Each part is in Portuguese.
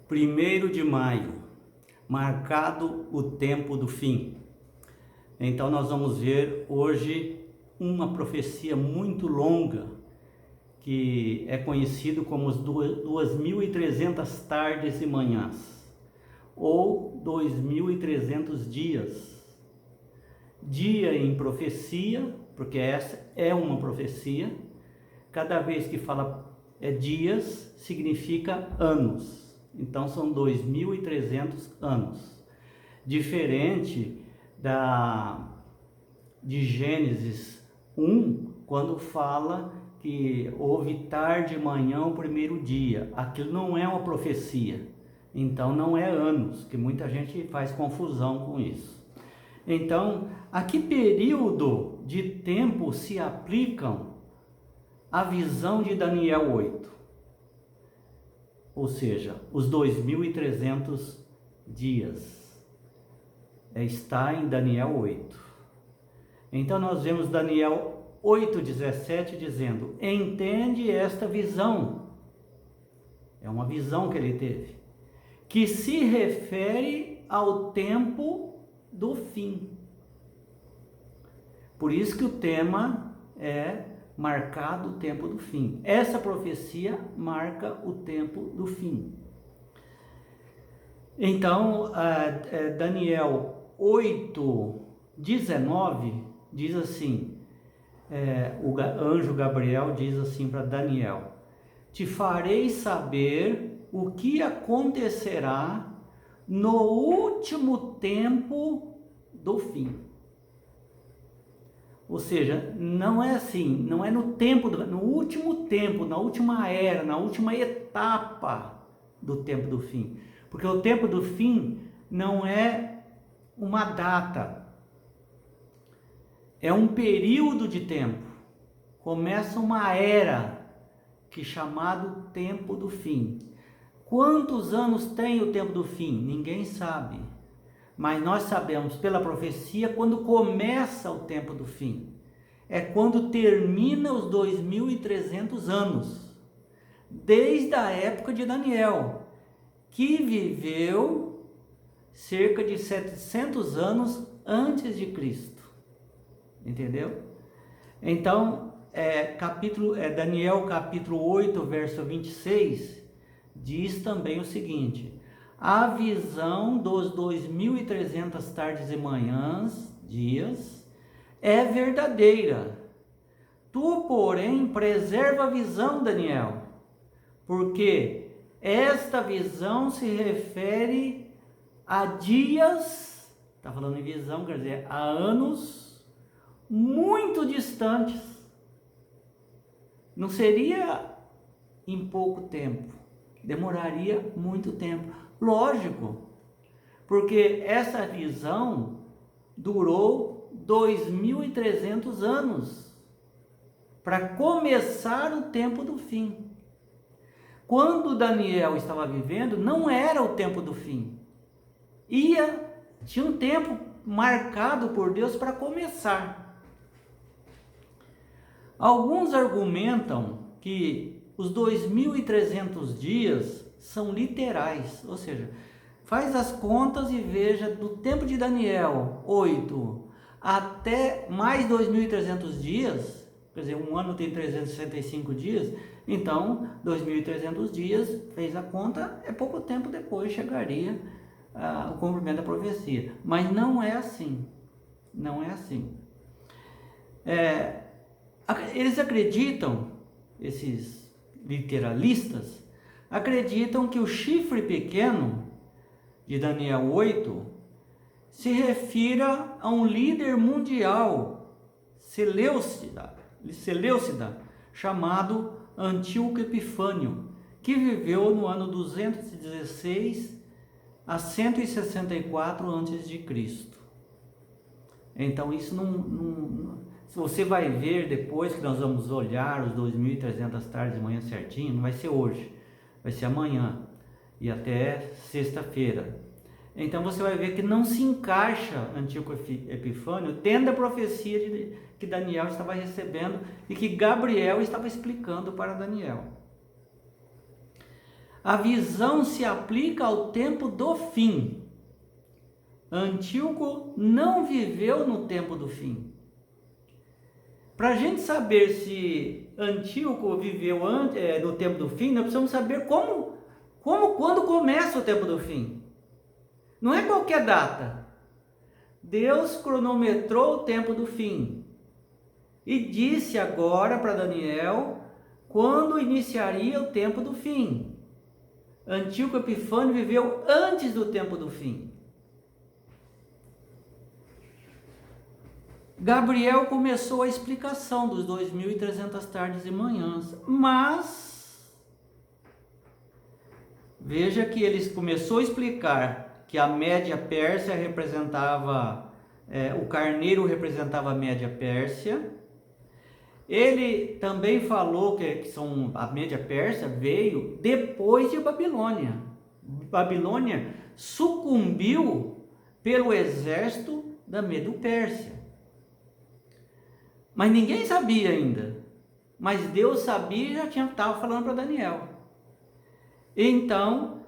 1º de maio, marcado o tempo do fim. Então nós vamos ver hoje uma profecia muito longa, que é conhecido como as 2.300 tardes e manhãs, ou 2.300 dias. Dia em profecia, porque essa é uma profecia. Cada vez que fala dias, significa anos. Então são 2.300 anos. Diferente de Gênesis 1, quando fala que houve tarde e manhã o 1º dia. Aquilo não é uma profecia. Então não é anos, que muita gente faz confusão com isso. Então, a que período de tempo se aplicam a visão de Daniel 8? Ou seja, os 2.300 dias. Está em Daniel 8. Então nós vemos Daniel 8:17 dizendo: entende esta visão. É uma visão que ele teve, que se refere ao tempo do fim. Por isso que o tema é marcado o tempo do fim. Essa profecia marca o tempo do fim. Então, Daniel 8:19 diz assim, o anjo Gabriel diz assim para Daniel: te farei saber o que acontecerá no último tempo do fim. Ou seja, não é assim, não é no último tempo, na última era, na última etapa do tempo do fim. Porque o tempo do fim não é uma data, é um período de tempo. Começa uma era que é chamado tempo do fim. Quantos anos tem o tempo do fim? Ninguém sabe. Mas nós sabemos pela profecia quando começa o tempo do fim. É quando termina os 2.300 anos. Desde a época de Daniel, que viveu cerca de 700 anos antes de Cristo. Entendeu? Então, Daniel capítulo 8, verso 26, diz também o seguinte: a visão dos 2.300 tardes e manhãs, dias, é verdadeira. Tu, porém, preserva a visão, Daniel, porque esta visão se refere a dias, está falando em visão, quer dizer, a anos muito distantes. Não seria em pouco tempo, demoraria muito tempo. Lógico, porque essa visão durou 2.300 anos para começar o tempo do fim. Quando Daniel estava vivendo, não era o tempo do fim. Tinha um tempo marcado por Deus para começar. Alguns argumentam que os 2.300 dias são literais, ou seja, faz as contas e veja do tempo de Daniel 8 até mais 2.300 dias, quer dizer, um ano tem 365 dias, então 2.300 dias, fez a conta, é pouco tempo depois chegaria o cumprimento da profecia. Mas não é assim, não é assim. Eles acreditam, esses literalistas, acreditam que o chifre pequeno de Daniel 8 se refira a um líder mundial, Seleucida, chamado Antíoco Epifânio, que viveu no ano 216 a 164 a.C. Então isso não se você vai ver depois que nós vamos olhar os 2.300 tardes de manhã certinho, não vai ser hoje, vai ser amanhã e até sexta-feira. Então você vai ver que não se encaixa Antíoco Epifânio dentro da profecia que Daniel estava recebendo e que Gabriel estava explicando para Daniel. A visão se aplica ao tempo do fim. Antíoco não viveu no tempo do fim. Para a gente saber se Antíoco viveu no tempo do fim, nós precisamos saber quando começa o tempo do fim. Não é qualquer data. Deus cronometrou o tempo do fim e disse agora para Daniel quando iniciaria o tempo do fim. Antíoco Epifânio viveu antes do tempo do fim. Gabriel começou a explicação dos 2.300 tardes e manhãs, mas veja que ele começou a explicar que a média pérsia representava, o carneiro representava a média pérsia. Ele também falou que a média pérsia veio depois de Babilônia. Babilônia sucumbiu pelo exército da Medo-Pérsia. Mas ninguém sabia ainda. Mas Deus sabia e já estava falando para Daniel. Então,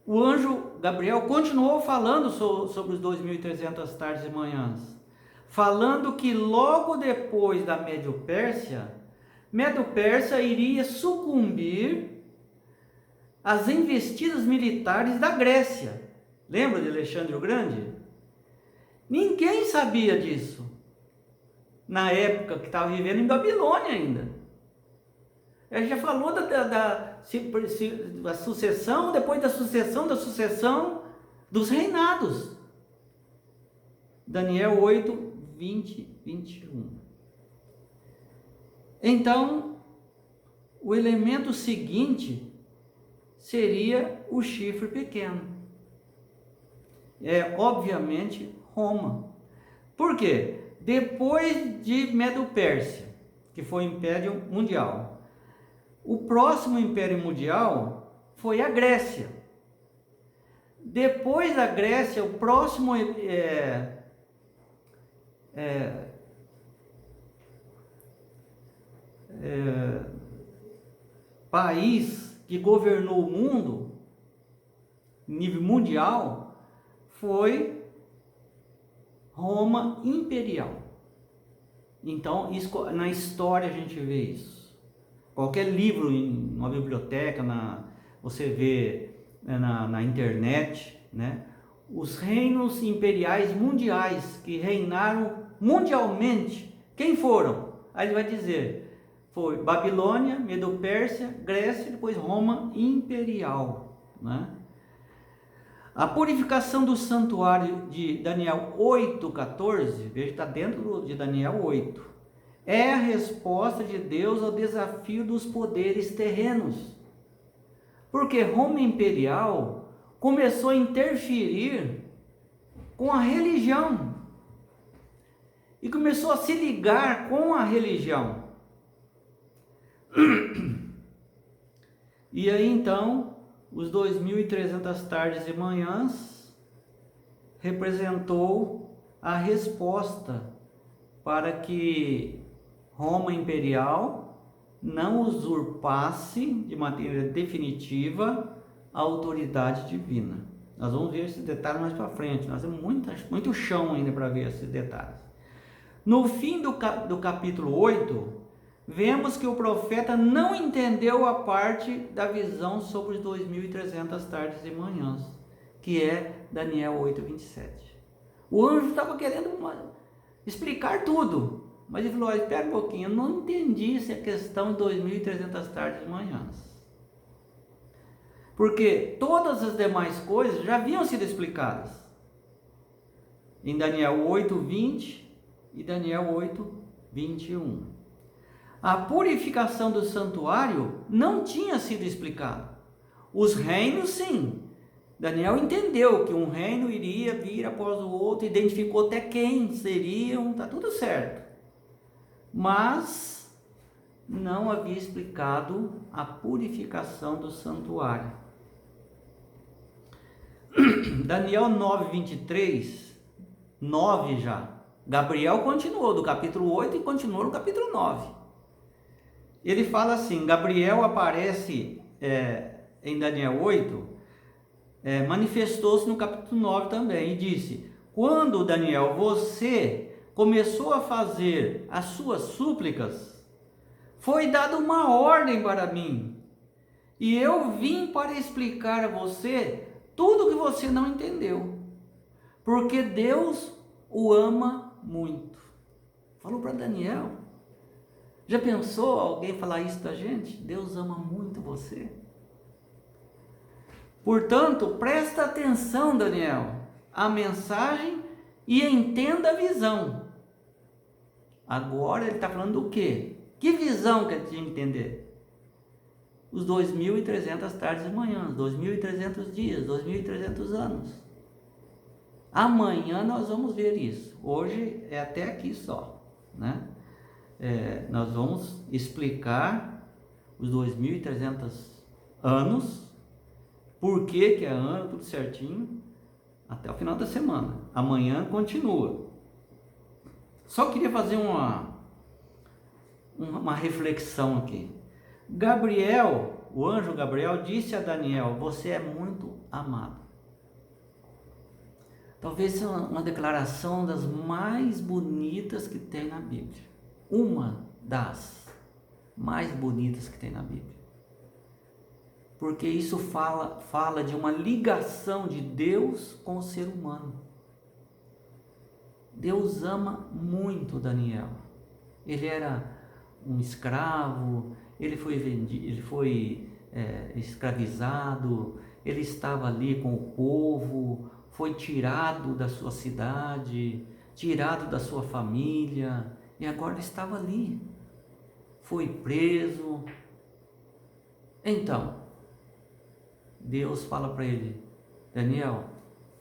o anjo Gabriel continuou falando sobre os 2.300 tardes e manhãs. Falando que logo depois da Medo-Pérsia iria sucumbir às investidas militares da Grécia. Lembra de Alexandre o Grande? Ninguém sabia disso. Na época que estava vivendo em Babilônia ainda. Ele já falou da sucessão, depois da sucessão dos reinados. Daniel 8, 20, 21. Então, o elemento seguinte seria o chifre pequeno. Obviamente, Roma. Por quê? Depois de Medo-Pérsia, que foi o Império Mundial, o próximo Império Mundial foi a Grécia. Depois da Grécia, o próximo país que governou o mundo, nível mundial, foi Roma Imperial. Então, isso, na história a gente vê isso. Qualquer livro em uma biblioteca, você vê na internet, né? Os reinos imperiais mundiais que reinaram mundialmente, quem foram? Aí ele vai dizer, foi Babilônia, Medo-Pérsia, Grécia, depois Roma Imperial, né? A purificação do santuário de Daniel 8,14, veja, está dentro de Daniel 8, é a resposta de Deus ao desafio dos poderes terrenos. Porque Roma Imperial começou a interferir com a religião e começou a se ligar com a religião. E aí então, os 2.300 tardes e manhãs representou a resposta para que Roma Imperial não usurpasse de maneira definitiva a autoridade divina. Nós vamos ver esse detalhe mais para frente, nós temos muito chão ainda para ver esses detalhes. No fim do capítulo 8, vemos que o profeta não entendeu a parte da visão sobre os 2.300 tardes e manhãs, que é Daniel 8, 27. O anjo estava querendo explicar tudo, mas ele falou, espera um pouquinho, eu não entendi essa questão de 2.300 tardes e manhãs. Porque todas as demais coisas já haviam sido explicadas em Daniel 8, 20 e Daniel 8, 21. A purificação do santuário não tinha sido explicada. Os reinos, sim. Daniel entendeu que um reino iria vir após o outro, identificou até quem seriam, está tudo certo. Mas não havia explicado a purificação do santuário. Daniel 9, 23, 9 já. Gabriel continuou do capítulo 8 e continuou no capítulo 9. Ele fala assim, Gabriel aparece em Daniel 8, manifestou-se no capítulo 9 também e disse: quando, Daniel, você começou a fazer as suas súplicas, foi dada uma ordem para mim, e eu vim para explicar a você tudo que você não entendeu, porque Deus o ama muito. Falou para Daniel. Já pensou alguém falar isso da gente? Deus ama muito você. Portanto, presta atenção, Daniel, à mensagem e entenda a visão. Agora ele está falando do quê? Que visão que ele tinha que entender? Os 2.300 tardes e manhãs, 2.300 dias, 2.300 anos. Amanhã nós vamos ver isso. Hoje é até aqui só, né? Nós vamos explicar os 2.300 anos, por que é ano, tudo certinho, até o final da semana. Amanhã continua. Só queria fazer uma reflexão aqui. Gabriel, o anjo Gabriel, disse a Daniel: você é muito amado. Talvez seja uma declaração das mais bonitas que tem na Bíblia. Uma das mais bonitas que tem na Bíblia. Porque isso fala de uma ligação de Deus com o ser humano. Deus ama muito Daniel. Ele era um escravo, ele foi vendido, ele foi escravizado, ele estava ali com o povo, foi tirado da sua cidade, tirado da sua família, e agora ele estava ali, foi preso. Então, Deus fala para ele: Daniel,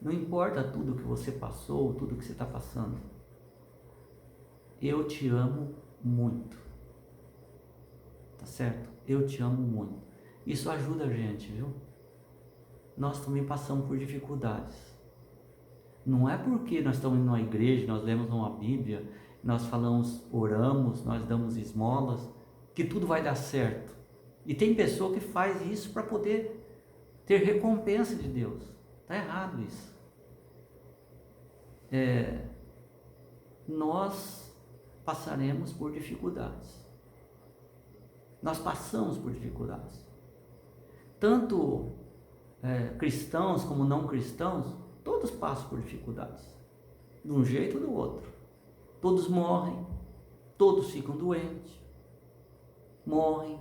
não importa tudo que você passou, tudo que você está passando, eu te amo muito, tá certo? Eu te amo muito. Isso ajuda a gente, viu? Nós também passamos por dificuldades. Não é porque nós estamos indo na igreja, nós lemos uma Bíblia, nós falamos, oramos, nós damos esmolas, que tudo vai dar certo. E tem pessoa que faz isso para poder ter recompensa de Deus. Está errado isso. Nós passaremos por dificuldades. Nós passamos por dificuldades. Tanto cristãos como não cristãos, todos passam por dificuldades. De um jeito ou do outro. Todos morrem, todos ficam doentes, morrem.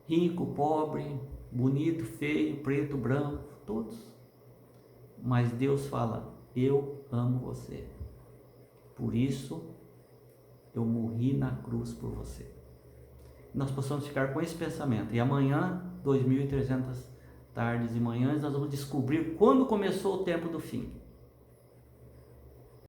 Rico, pobre, bonito, feio, preto, branco, todos. Mas Deus fala: eu amo você. Por isso eu morri na cruz por você. Nós possamos ficar com esse pensamento. E amanhã, 2.300 tardes e manhãs, nós vamos descobrir quando começou o tempo do fim.